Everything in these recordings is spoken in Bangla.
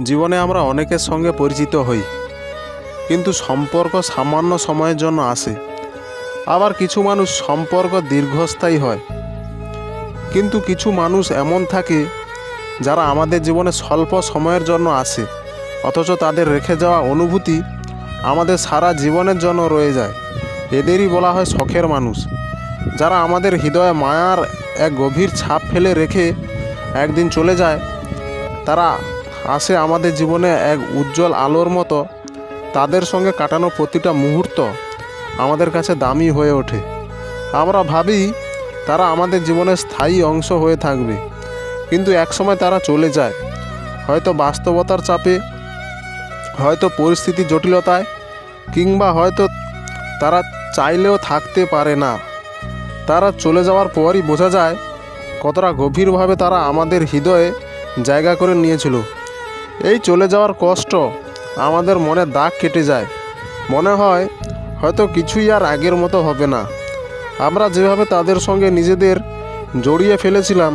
জীবনে আমরা অনেকের সঙ্গে পরিচিত হই, কিন্তু সম্পর্ক সামান্য সময়ের জন্য আসে। আবার কিছু মানুষ সম্পর্ক দীর্ঘস্থায়ী হয়, কিন্তু কিছু মানুষ এমন থাকে যারা আমাদের জীবনে স্বল্প সময়ের জন্য আসে, অথচ তাদের রেখে যাওয়া অনুভূতি আমাদের সারা জীবনের জন্য রয়ে যায়। এদেরই বলা হয় শখের মানুষ, যারা আমাদের হৃদয়ে মায়ার এক গভীর ছাপ ফেলে রেখে একদিন চলে যায়। তারা আসে আমাদের জীবনে এক উজ্জ্বল আলোর মতো। তাদের সঙ্গে কাটানো প্রতিটা মুহূর্ত আমাদের কাছে দামি হয়ে ওঠে। আমরা ভাবি তারা আমাদের জীবনের স্থায়ী অংশ হয়ে থাকবে, কিন্তু একসময় তারা চলে যায়, হয়তো বাস্তবতার চাপে, হয়তো পরিস্থিতির জটিলতায়, কিংবা হয়তো তারা চাইলেও থাকতে পারে না। তারা চলে যাওয়ার পরই বোঝা যায় কতটা গভীরভাবে তারা আমাদের হৃদয়ে জায়গা করে নিয়েছিল। এই চলে যাওয়ার কষ্ট আমাদের মনে দাগ কেটে যায়। মনে হয় হয়তো কিছুই আর আগের মতো হবে না। আমরা যেভাবে তাদের সঙ্গে নিজেদের জড়িয়ে ফেলেছিলাম,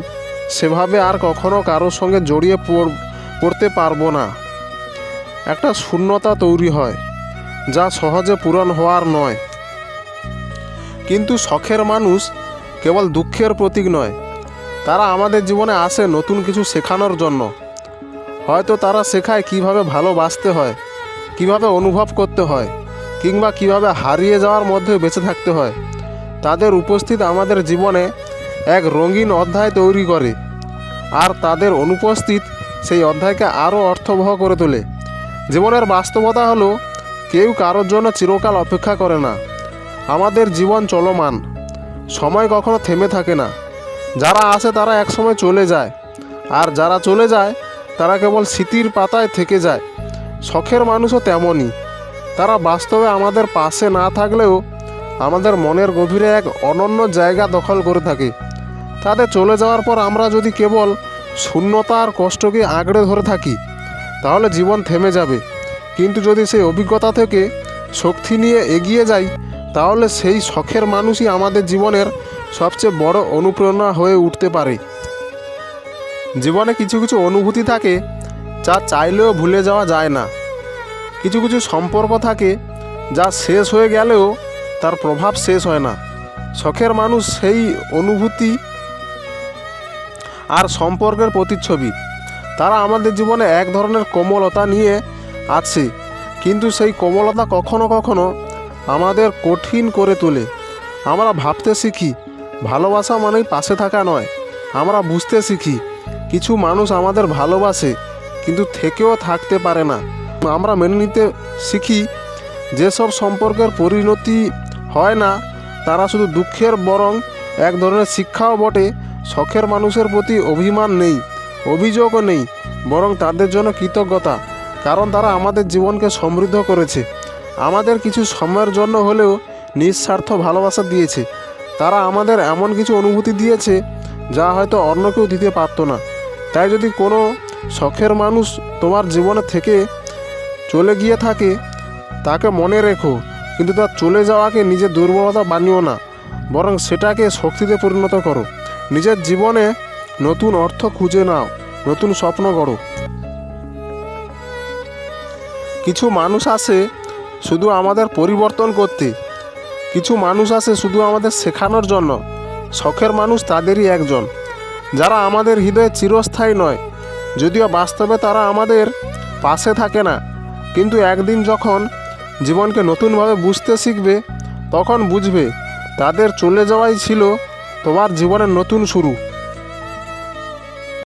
সেভাবে আর কখনো কারোর সঙ্গে জড়িয়ে পড়তে পারবো না। একটা শূন্যতা তৈরি হয়, যা সহজে পূরণ হওয়ার নয়। কিন্তু শখের মানুষ কেবল দুঃখের প্রতীক নয়, তারা আমাদের জীবনে আসে নতুন কিছু শেখানোর জন্য। হয়তো তারা শেখায় কিভাবে ভালোবাসতে হয়, কিভাবে অনুভব করতে হয়, কিংবা কিভাবে হারিয়ে যাওয়ার মধ্যে বেঁচে থাকতে হয়। তাদের উপস্থিত আমাদের জীবনে এক রঙিন অধ্যায় তৈরি করে, আর তাদের অনুপস্থিত সেই অধ্যায়কে আরও অর্থবহ করে তোলে। জীবনের বাস্তবতা হলো, কেউ কারোর জন্য চিরকাল অপেক্ষা করে না। আমাদের জীবন চলমান, সময় কখনো থেমে থাকে না। যারা আসে তারা একসময় চলে যায়, আর যারা চলে যায় তারা কেবল স্মৃতির পাতায় থেকে যায়। শখের মানুষও তেমনই। তারা বাস্তবে আমাদের পাশে না থাকলেও আমাদের মনের গভীরে এক অনন্য জায়গা দখল করে থাকে। তাদের চলে যাওয়ার পর আমরা যদি কেবল শূন্যতা আর কষ্টকে আঁকড়ে ধরে থাকি, তাহলে জীবন থেমে যাবে। কিন্তু যদি সেই অভিজ্ঞতা থেকে শক্তি নিয়ে এগিয়ে যাই, তাহলে সেই শখের মানুষই আমাদের জীবনের সবচেয়ে বড় অনুপ্রেরণা হয়ে উঠতে পারে। জীবনে কিছু কিছু অনুভূতি থাকে যা চাইলেও ভুলে যাওয়া যায় না। কিছু কিছু সম্পর্ক থাকে যা শেষ হয়ে গেলেও তার প্রভাব শেষ হয় না। শখের মানুষ সেই অনুভূতি আর সম্পর্কের প্রতিচ্ছবি। তারা আমাদের জীবনে এক ধরনের কোমলতা নিয়ে আছে, কিন্তু সেই কোমলতা কখনো কখনো আমাদের কঠিন করে তোলে। আমরা ভাবতে শিখি ভালোবাসা মানেই পাশে থাকা নয়। আমরা বুঝতে শিখি কিছু মানুষ আমাদের ভালোবাসে কিন্তু থেকেও থাকতে পারে না। আমরা মেনে নিতে শিখি যেসব সম্পর্কের পরিণতি হয় না তারা শুধু দুঃখের, বরং এক ধরনের শিক্ষাও বটে। শখের মানুষের প্রতি অভিমান নেই, অভিযোগও নেই, বরং তাদের জন্য কৃতজ্ঞতা, কারণ তারা আমাদের জীবনকে সমৃদ্ধ করেছে। আমাদের কিছু সময়ের জন্য হলেও নিঃস্বার্থ ভালোবাসা দিয়েছে। তারা আমাদের এমন কিছু অনুভূতি দিয়েছে যা হয়তো অন্য কেউ দিতে পারতো না। তাই যদি কোনো শখের মানুষ তোমার জীবনে থেকে চলে গিয়ে থাকে, তাকে মনে রেখো, কিন্তু তার চলে যাওয়াকে নিজের দুর্বলতা বানিও না, বরং সেটাকে শক্তিতে পরিণত করো। নিজের জীবনে নতুন অর্থ খুঁজে নাও, নতুন স্বপ্ন গড়ো। কিছু মানুষ আসে শুধু আমাদের পরিবর্তন করতে, কিছু মানুষ আসে শুধু আমাদের শেখানোর জন্য। শখের মানুষ তাদেরই একজন, যারা আমাদের হৃদয়ে চিরস্থায়ী নয়, যদিও বাস্তবে তারা আমাদের পাশে থাকে না। কিন্তু একদিন যখন জীবনকে নতুনভাবে বুঝতে শিখবে, তখন বুঝবে তাদের চলে যাওয়াই ছিল তোমার জীবনের নতুন শুরু।